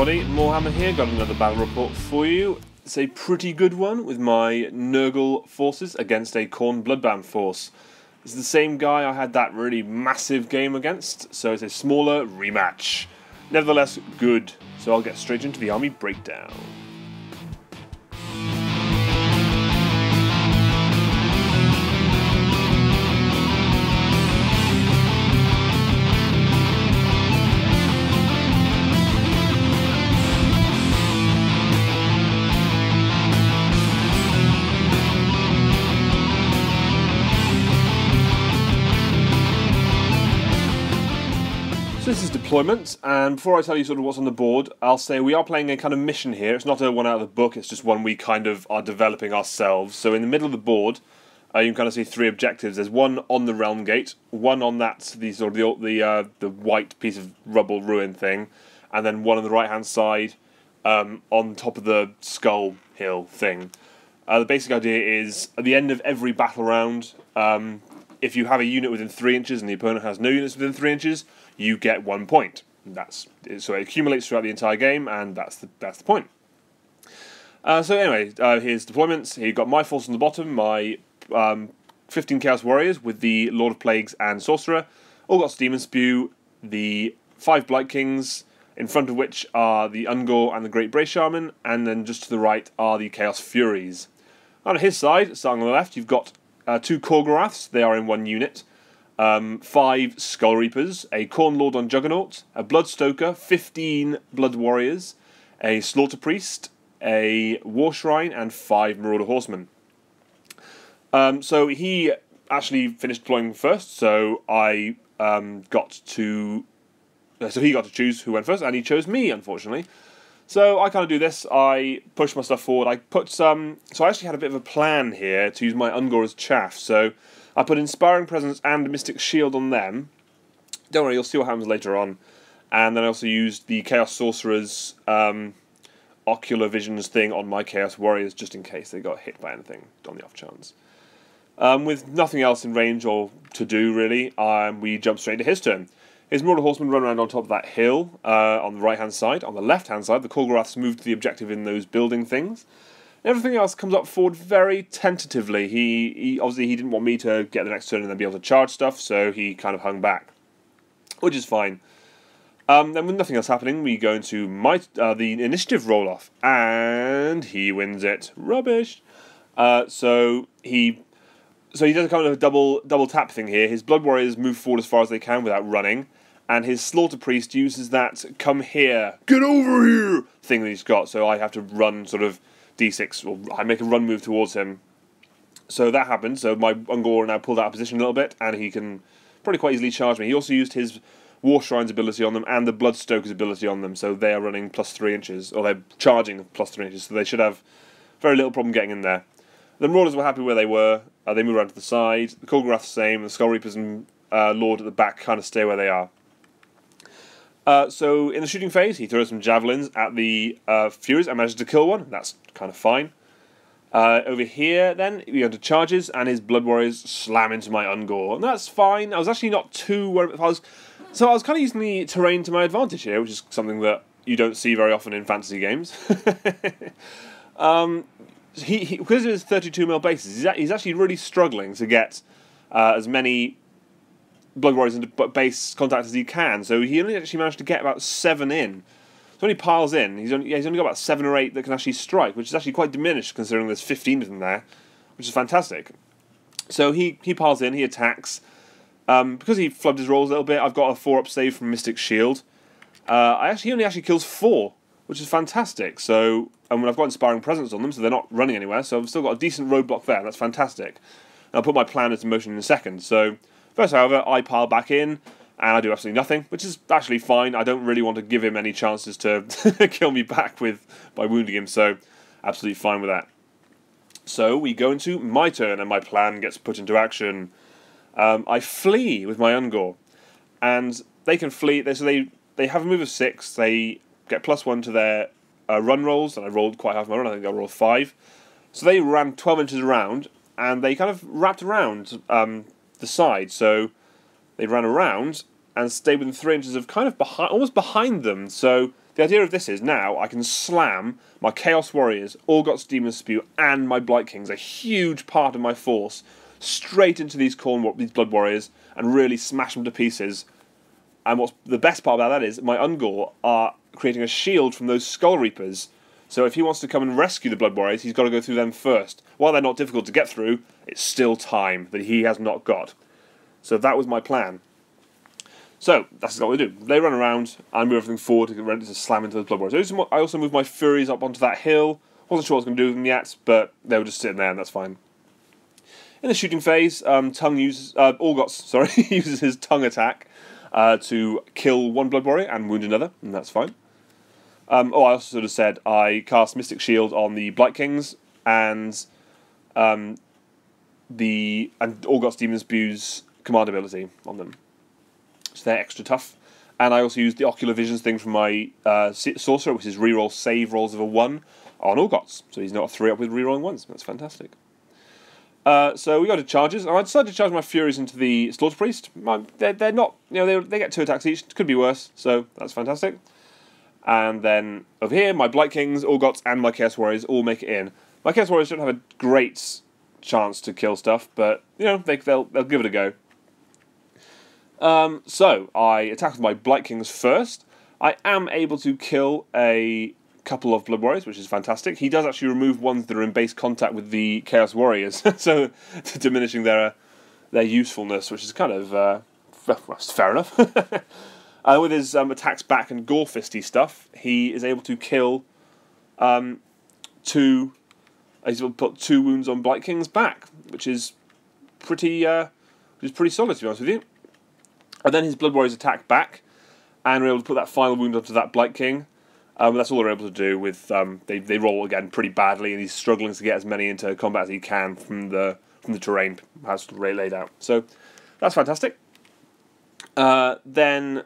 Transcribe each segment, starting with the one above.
everybody, Moarhammer here, got another battle report for you. It's a pretty good one with my Nurgle forces against a Khorne Bloodbound force. It's the same guy I had that really massive game against, so it's a smaller rematch. Nevertheless, good. So I'll get straight into the army breakdown. So this is deployment, and before I tell you sort of what's on the board, I'll say we are playing a kind of mission here. It's not a one out of the book, it's just one we kind of are developing ourselves. So in the middle of the board, you can kind of see three objectives. There's one on the realm gate, one on that the white piece of rubble ruin thing, and then one on the right hand side on top of the skull hill thing. The basic idea is at the end of every battle round, if you have a unit within 3 inches and the opponent has no units within 3 inches, you get 1 point. So it accumulates throughout the entire game, and that's the point. So anyway, here's deployments. Here you've got my force on the bottom, my 15 Chaos Warriors with the Lord of Plagues and Sorcerer, all got Demon Spew, the 5 Blight Kings, in front of which are the Ungor and the Great Bray Shaman, and then just to the right are the Chaos Furies. On his side, starting on the left, you've got 2 Korgoraths. They are in 1 unit. 5 Skull Reapers, a Khorne Lord on Juggernaut, a Bloodstoker, 15 Blood Warriors, a Slaughter Priest, a War Shrine, and 5 Marauder Horsemen. So he actually finished deploying first, so I got to... So he got to choose who went first, and he chose me, unfortunately. So I kind of do this, I push my stuff forward, I put some... So I actually had a bit of a plan here to use my Ungor as chaff, so I put Inspiring Presence and Mystic Shield on them. Don't worry, you'll see what happens later on. And then I also used the Chaos Sorcerer's Ocular Visions thing on my Chaos Warriors, just in case they got hit by anything, on the off chance. With nothing else in range or to do, really, we jump straight to his turn. His Marauder Horsemen run around on top of that hill on the right-hand side. On the left-hand side, the Korgoraths move to the objective in those building things. Everything else comes up forward very tentatively. He obviously he didn't want me to get the next turn and then be able to charge stuff, so he kind of hung back, which is fine. Then with nothing else happening, we go into the initiative roll-off, and he wins it. Rubbish. So he does a kind of a double tap thing here. His Blood Warriors move forward as far as they can without running, and his Slaughter Priest uses that "come here, get over here" thing that he's got. So I have to run sort of D6, or I make a run move towards him. So that happened, so my Ungor now pulled out of position a little bit, and he can probably quite easily charge me. He also used his War Shrine's ability on them, and the Bloodstoker's ability on them, so they are running plus 3 inches, or they're charging plus 3 inches, so they should have very little problem getting in there. The Marauders were happy where they were, they moved around to the side, the Korgorath the same, the Skull Reapers and Lord at the back kind of stay where they are. So in the shooting phase, he throws some javelins at the Furies. I managed to kill one. That's kind of fine. Over here, then, we go to charges, and his Blood Warriors slam into my Ungor. And that's fine. I was actually not too worried. I was kind of using the terrain to my advantage here, which is something that you don't see very often in fantasy games. Because of his 32mm bases, he's actually really struggling to get as many Blood Warriors into base contact as he can, so he only actually managed to get about 7 in. So when he piles in, he's only got about 7 or 8 that can actually strike, which is actually quite diminished considering there's 15 of them there, which is fantastic. So he piles in, he attacks. Because he flubbed his rolls a little bit, I've got a 4-up save from Mystic Shield. He only actually kills 4, which is fantastic. So, and I've got Inspiring Presence on them, so they're not running anywhere, so I've still got a decent roadblock there, that's fantastic. And I'll put my plan into motion in a second. So first, however, I pile back in, and I do absolutely nothing, which is actually fine. I don't really want to give him any chances to kill me back by wounding him, so absolutely fine with that. So we go into my turn, and my plan gets put into action. I flee with my Ungor, and they can flee. So they have a move of 6. They get +1 to their run rolls, and I rolled quite half my run. I think I rolled 5. So they ran 12 inches around, and they kind of wrapped around the side. So they ran around and stayed within 3 inches of kind of almost behind them. So The idea of this is now I can slam my Chaos Warriors, Orgots, Demon Spew, and my Blight Kings, a huge part of my force, straight into these Blood Warriors and really smash them to pieces. And what's the best part about that is my Ungor are creating a shield from those Skull Reapers. So if he wants to come and rescue the Blood Warriors, he's got to go through them first. While they're not difficult to get through, it's still time that he has not got. So that was my plan. So that's what we do. They run around, I move everything forward to get ready to slam into the Blood Warriors. I also moved my Furies up onto that hill. Wasn't sure what I was going to do with them yet, but they were just sitting there and that's fine. In the shooting phase, Orgots uses his tongue attack to kill one Blood Warrior and wound another, and that's fine. I also sort of said I cast Mystic Shield on the Blight Kings and Orgots Demon Spew's command ability on them. So they're extra tough. And I also used the Ocular Visions thing from my Sorcerer, which is reroll save rolls of a 1 on Orgots. So he's not a 3-up with rerolling 1s. That's fantastic. So we go to charges, and I decided to charge my Furies into the Slaughter Priest. They're not, they get 2 attacks each. It could be worse, so that's fantastic. And then over here, my Blight Kings, Orgots, and my Chaos Warriors all make it in. My Chaos Warriors don't have a great chance to kill stuff, but they'll give it a go. So I attack with my Blight Kings first. I am able to kill a couple of Blood Warriors, which is fantastic. He does actually remove ones that are in base contact with the Chaos Warriors, so diminishing their usefulness, which is kind of fair enough. With his attacks back and gore fisty stuff, he is able to kill he's able to put 2 wounds on Blight King's back, which is pretty solid, to be honest with you. And then his Blood Warriors attack back, and we're able to put that final wound onto that Blight King. That's all they're able to do. With they roll again pretty badly, and he's struggling to get as many into combat as he can from the terrain as laid out. So that's fantastic. Then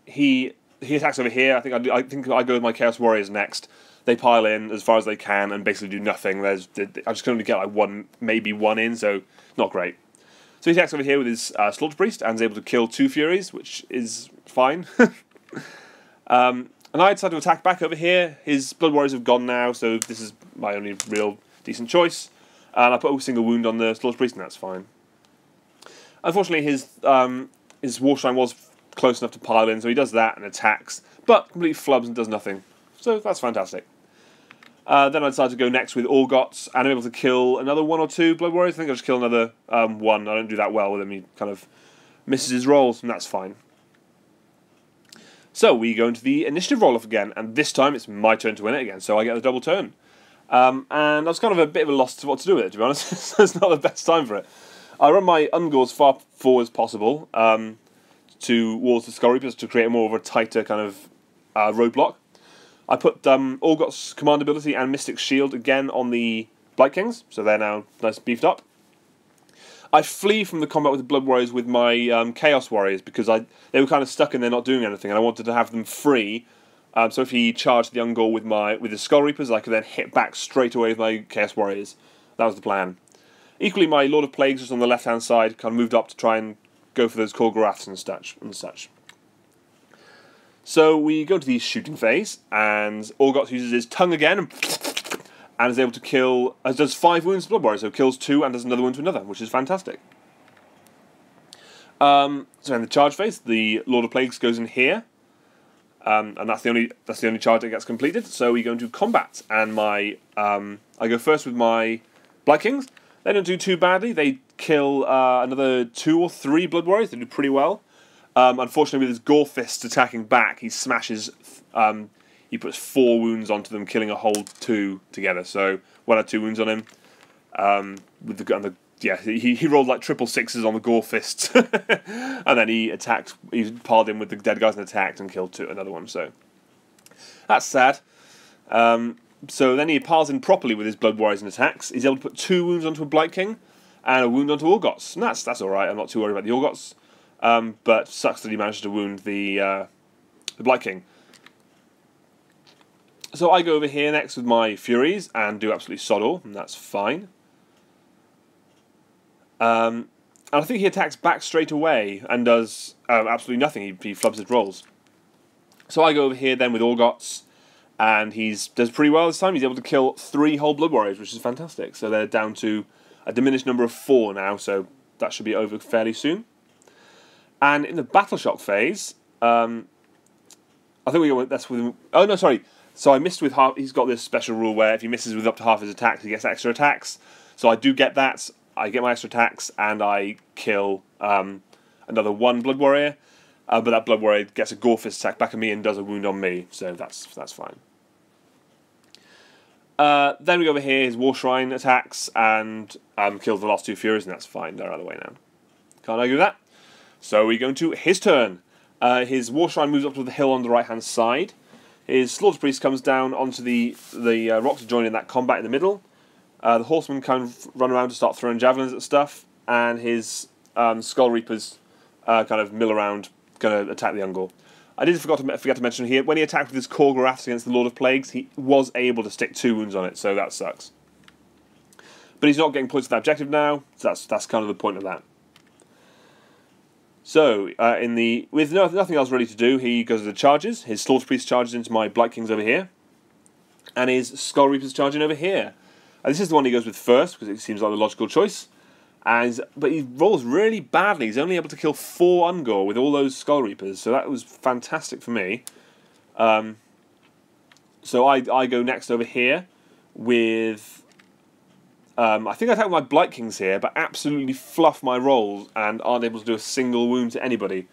he attacks over here. I think I go with my Chaos Warriors next. They pile in as far as they can and basically do nothing. I just can only get like maybe one in, so not great. So he attacks over here with his Slaughter Priest and is able to kill 2 Furies, which is fine. And I decided to attack back over here. His Blood Warriors have gone now, so this is my only real decent choice. And I put a single wound on the Slaughter Priest, and that's fine. Unfortunately, his Warshrine was close enough to pile in, so he does that and attacks, but completely flubs and does nothing. So that's fantastic. Then I decided to go next with Orgots, and I'm able to kill another 1 or 2 Blood Warriors. I think I'll just kill another 1. I don't do that well with him. He kind of misses his rolls, and that's fine. So we go into the initiative roll-off again, and this time it's my turn to win it again, so I get the double turn. And I was kind of a bit of a loss to what to do with it, to be honest. It's not the best time for it. I run my Ungor as far forward as possible towards the Skull Reapers to create more of a tighter kind of roadblock. I put Orgot's command ability and Mystic Shield again on the Blight Kings, so they're now nice and beefed up. I flee from the combat with the Blood Warriors with my Chaos Warriors because they were kind of stuck and they're not doing anything, and I wanted to have them free. So if he charged the Ungor with the Skull Reapers, I could then hit back straight away with my Chaos Warriors. That was the plan. Equally, my Lord of Plagues was on the left-hand side, kind of moved up to try and go for those Khorgoraths and such. So we go to the shooting phase, and Orgots uses his tongue again, and is able to kill, does 5 wounds to Blood Warriors, so kills 2 and does another wound to another, which is fantastic. So in the charge phase, the Lord of Plagues goes in here, and that's the only charge that gets completed. So we go into combat, and I go first with my Blight Kings. They don't do too badly. They kill another 2 or 3 Blood Warriors. They do pretty well. Unfortunately, with his Gore Fist attacking back, he smashes. He puts 4 wounds onto them, killing a whole 2 together. So 1 had 2 wounds on him. He rolled like triple 6s on the Gore Fists, and then he attacked. He piled in with the dead guys and attacked and killed another one. So that's sad. So then he piles in properly with his Blood Warriors and attacks. He's able to put 2 wounds onto a Blight King and a wound onto Orgots. And that's all right. I'm not too worried about the Orgots. But sucks that he managed to wound the Blight King. So I go over here next with my Furies and do absolutely sod all, and that's fine. And I think he attacks back straight away and does absolutely nothing. He flubs his rolls. So I go over here then with Orgots, and does pretty well this time. He's able to kill 3 whole Blood Warriors, which is fantastic. So they're down to a diminished number of 4 now, so that should be over fairly soon. And in the Battle Shock phase, I think that's with... Oh, no, sorry. So I missed with half... He's got this special rule where if he misses with up to half his attacks, he gets extra attacks. So I do get that. I get my extra attacks, and I kill another 1 Blood Warrior. But that Blood Warrior gets a Gorefist attack back at me and does a wound on me, so that's fine. Then we go over here, his War Shrine attacks, and kills the last 2 Furies, and that's fine. They're out of the way now. Can't argue with that. So we go into his turn. His War Shrine moves up to the hill on the right-hand side. His Slaughter Priest comes down onto the rocks to join in that combat in the middle. The Horsemen kind of run around to start throwing javelins at stuff, and his Skull Reapers kind of mill around, going to attack the Ungor. I did forget to mention here, when he attacked with his Khorne against the Lord of Plagues, he was able to stick 2 wounds on it, so that sucks. But he's not getting points for that objective now, so that's kind of the point of that. So, with nothing else really to do, he goes to the charges. His Slaughter Priest charges into my Blight Kings over here, and his Skull Reapers charging over here. And this is the one he goes with first, because it seems like the logical choice. But he rolls really badly. He's only able to kill 4 Ungor with all those Skull Reapers, so that was fantastic for me. So I go next over here with... I think I attack with my Blight Kings here, but absolutely fluff my rolls and aren't able to do a single wound to anybody.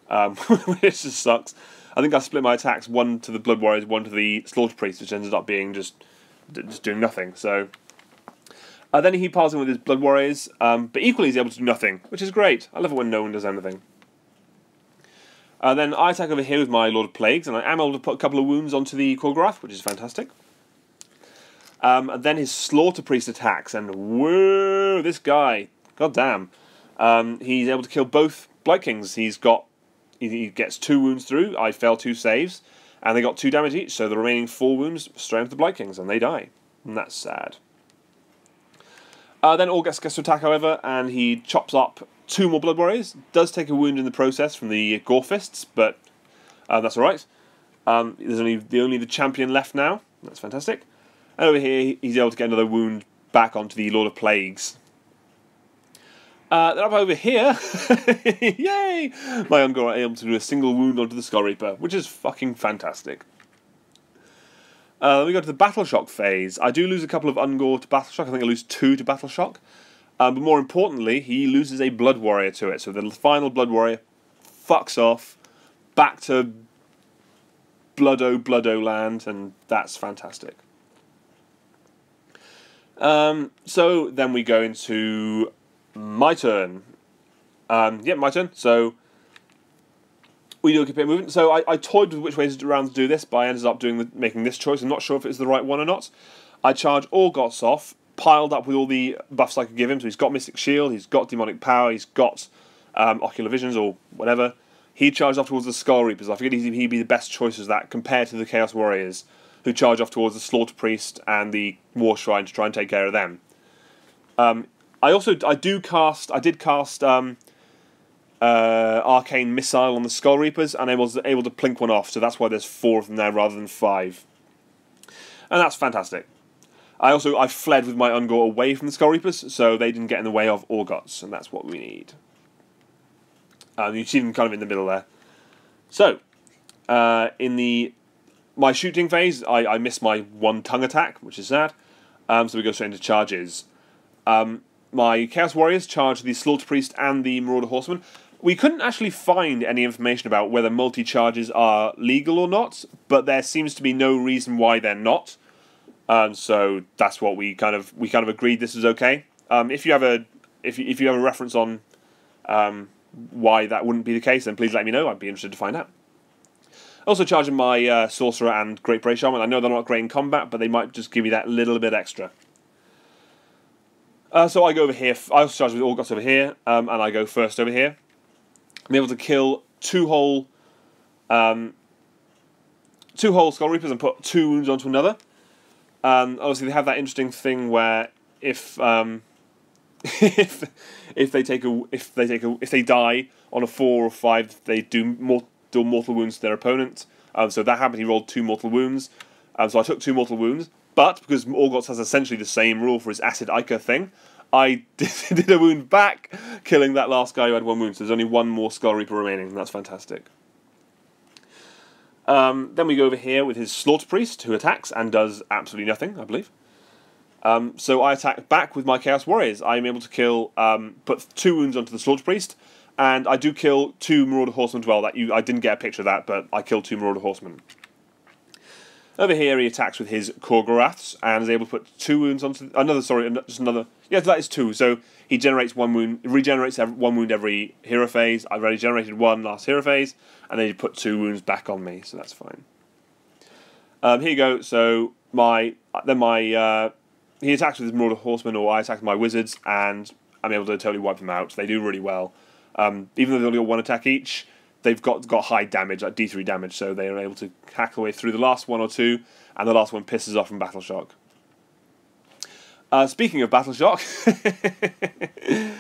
Which just sucks. I think I split my attacks, 1 to the Blood Warriors, 1 to the Slaughter Priest, which ended up being just doing nothing. So then he piles in with his Blood Warriors, but equally he's able to do nothing, which is great. I love it when no one does anything. Then I attack over here with my Lord of Plagues, and I am able to put a couple of wounds onto the Khorne, which is fantastic. And then his Slaughter Priest attacks, and whoa, this guy, goddamn, he's able to kill both Blight Kings. He gets 2 wounds through. I fail 2 saves, and they got 2 damage each. So the remaining 4 wounds straight into the Blight Kings, and they die, and that's sad. Then Orgots gets to attack, however, and he chops up 2 more Blood Warriors. Does take a wound in the process from the Gorefists, but that's all right. There's only the champion left now. That's fantastic. And over here, he's able to get another wound back onto the Lord of Plagues. Then up over here, yay! My Ungor are able to do a single wound onto the Skull Reaper, which is fucking fantastic. Then we go to the Battle Shock phase. I do lose a couple of Ungor to Battle Shock. I think I lose 2 to Battle Shock. But more importantly, he loses a Blood Warrior to it. So the final Blood Warrior fucks off back to Bloodo land, and that's fantastic. So then we go into my turn. My turn. So we do a bit of movement. So I toyed with which ways around to do this, but I ended up making this choice. I'm not sure if it's the right one or not. I charge Orgots off, piled up with all the buffs I could give him. So he's got Mystic Shield, he's got Demonic Power, he's got Ocular Visions or whatever. He charged off towards the Skull Reapers. I figured he'd be the best choice as that compared to the Chaos Warriors, who charge off towards the Slaughter Priest and the War Shrine to try and take care of them. I did cast Arcane Missile on the Skull Reapers, and I was able to plink one off, so that's why there's 4 of them there rather than 5. And that's fantastic. I fled with my Ungor away from the Skull Reapers, so they didn't get in the way of Orgots, and that's what we need. You see them kind of in the middle there. So, in my shooting phase, I missed my 1 tongue attack, which is sad. So we go straight into charges. My Chaos Warriors charge the Slaughter Priest and the Marauder Horseman. We couldn't actually find any information about whether multi-charges are legal or not, but there seems to be no reason why they're not. So that's what we kind of agreed this is okay. If you have a reference on why that wouldn't be the case, then please let me know. I'd be interested to find out. Also charging my Sorcerer and Great Bray Shaman. I know they're not great in combat, but they might just give me that little bit extra. So I go over here. I also charge with Orgots over here, and I go first over here. I'm able to kill 2 whole Skull Reapers and put 2 wounds onto another. Obviously, they have that interesting thing where if they die on a 4 or 5, they do mortal wounds to their opponent. So that happened, he rolled 2 mortal wounds. So I took 2 mortal wounds, but because Orgots has essentially the same rule for his Acid Ica thing, I did a wound back, killing that last guy who had 1 wound. So there's only 1 more Skull Reaper remaining, and that's fantastic. Then we go over here with his Slaughter Priest, who attacks and does absolutely nothing, I believe. So I attack back with my Chaos Warriors. I'm able to kill, put 2 wounds onto the Slaughter Priest, and I do kill 2 Marauder Horsemen as well. I didn't get a picture of that, but I killed 2 Marauder Horsemen. Over here, he attacks with his Khorgoraths and is able to put 2 wounds onto just another. Yeah, that is 2. So he generates 1 wound, regenerates 1 wound every hero phase. I've already generated 1 last hero phase, and then he put 2 wounds back on me, so that's fine. Here you go. So he attacks with his Marauder Horsemen, or I attack with my Wizards, and I'm able to totally wipe them out. They do really well. Even though they've only got 1 attack each, they've got high damage, like D3 damage, so they are able to hack their way through the last 1 or 2, and the last one pisses off from Battle Shock. Speaking of Battle Shock, the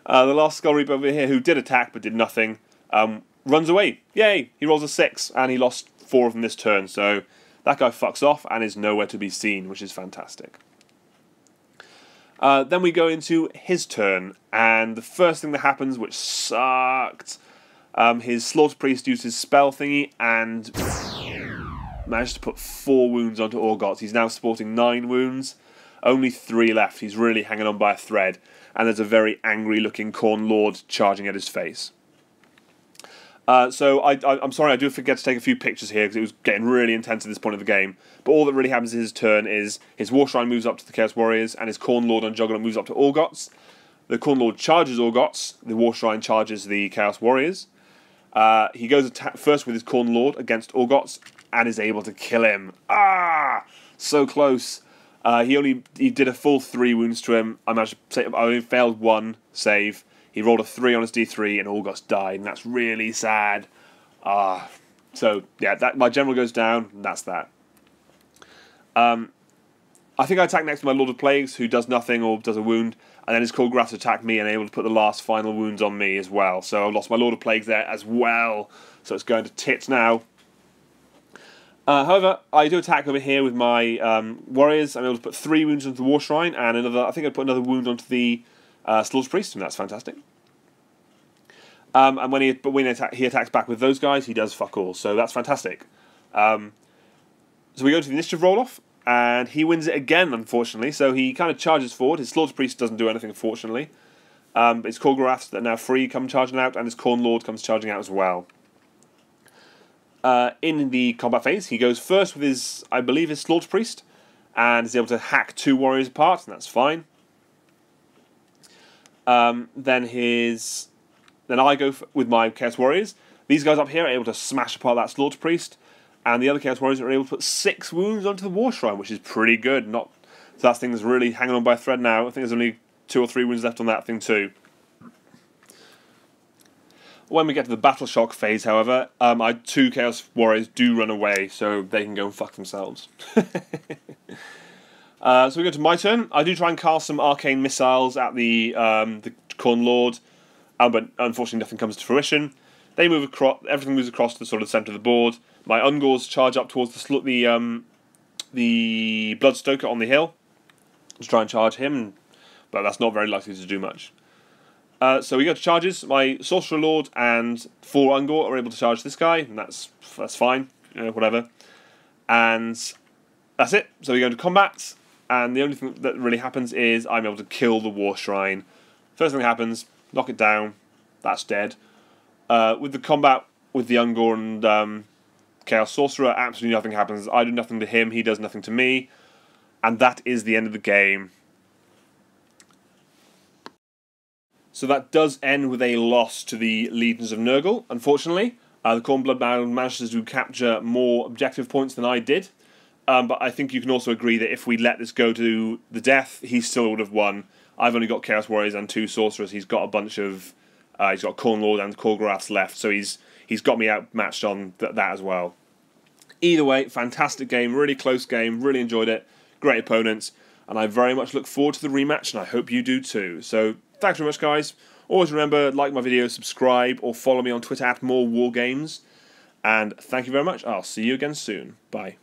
last Skull Reaper over here, who did attack but did nothing, runs away. Yay! He rolls a 6, and he lost 4 of them this turn, so that guy fucks off and is nowhere to be seen, which is fantastic. Then we go into his turn, and the first thing that happens, which sucked, his Slaughter Priest used his spell thingy and managed to put 4 wounds onto Orgots. He's now sporting 9 wounds, only 3 left. He's really hanging on by a thread, and there's a very angry-looking Khorne Lord charging at his face. So I'm sorry, I do forget to take a few pictures here because it was getting really intense at this point of the game. But all that really happens in his turn is his War Shrine moves up to the Chaos Warriors, and his Khorne Lord on Juggernaut moves up to Orgots. The Khorne Lord charges Orgots, the War Shrine charges the Chaos Warriors. He goes first with his Khorne Lord against Orgots and is able to kill him. Ah! So close. He did a full 3 wounds to him. I only failed 1 save. He rolled a 3 on his D3 and Orgots died, and that's really sad. So, yeah, my general goes down, and that's that. I think I attack next to my Lord of Plagues, who does nothing or does a wound, and then his Khorgoraths attack me and able to put the last final wounds on me as well. So I've lost my Lord of Plagues there as well, so it's going to tits now. However, I do attack over here with my Warriors. I'm able to put 3 wounds onto the War Shrine, and I think I put another wound onto the Slaughter Priest, and that's fantastic. And when he attacks back with those guys, he does fuck all, so that's fantastic. So we go to the initiative roll-off, and he wins it again, unfortunately. So he kind of charges forward. His Slaughter Priest doesn't do anything, unfortunately. But his Khorgoraths that are now free come charging out, and his Khorne Lord comes charging out as well. In the combat phase, he goes first with his, I believe, his Slaughter Priest, and is able to hack 2 warriors apart, and that's fine. Then I go with my Chaos Warriors. These guys up here are able to smash apart that Slaughter Priest, and the other Chaos Warriors are able to put 6 wounds onto the War Shrine, which is pretty good. So that thing's really hanging on by a thread now. I think there's only 2 or 3 wounds left on that thing too. When we get to the Battle Shock phase, however, 2 Chaos Warriors do run away, so they can go and fuck themselves. So we go to my turn. I do try and cast some arcane missiles at the Khorne Lord, but unfortunately nothing comes to fruition. They move across. Everything moves across to the sort of centre of the board. My Ungors charge up towards the Bloodstoker on the hill to try and charge him, but that's not very likely to do much. So we go to charges. My Sorcerer Lord and 4 Ungor are able to charge this guy, and that's fine, whatever. And that's it. So we go into combat, and the only thing that really happens is I'm able to kill the War Shrine. First thing that happens, knock it down. That's dead. With the combat with the Ungor and Chaos Sorcerer, absolutely nothing happens. I do nothing to him, he does nothing to me, and that is the end of the game. So that does end with a loss to the Legions of Nurgle, unfortunately. The Khorne Bloodbound manages to capture more objective points than I did. But I think you can also agree that if we let this go to the death, he still would have won. I've only got Chaos Warriors and 2 Sorcerers. He's got a bunch of... he's got Khorne Lord and Khorgoraths left, so he's got me outmatched on that as well. Either way, fantastic game, really close game, really enjoyed it. Great opponents, and I very much look forward to the rematch, and I hope you do too. So... thanks very much, guys. Always remember, like my videos, subscribe, or follow me on Twitter @MoreWarGames. And thank you very much. I'll see you again soon. Bye.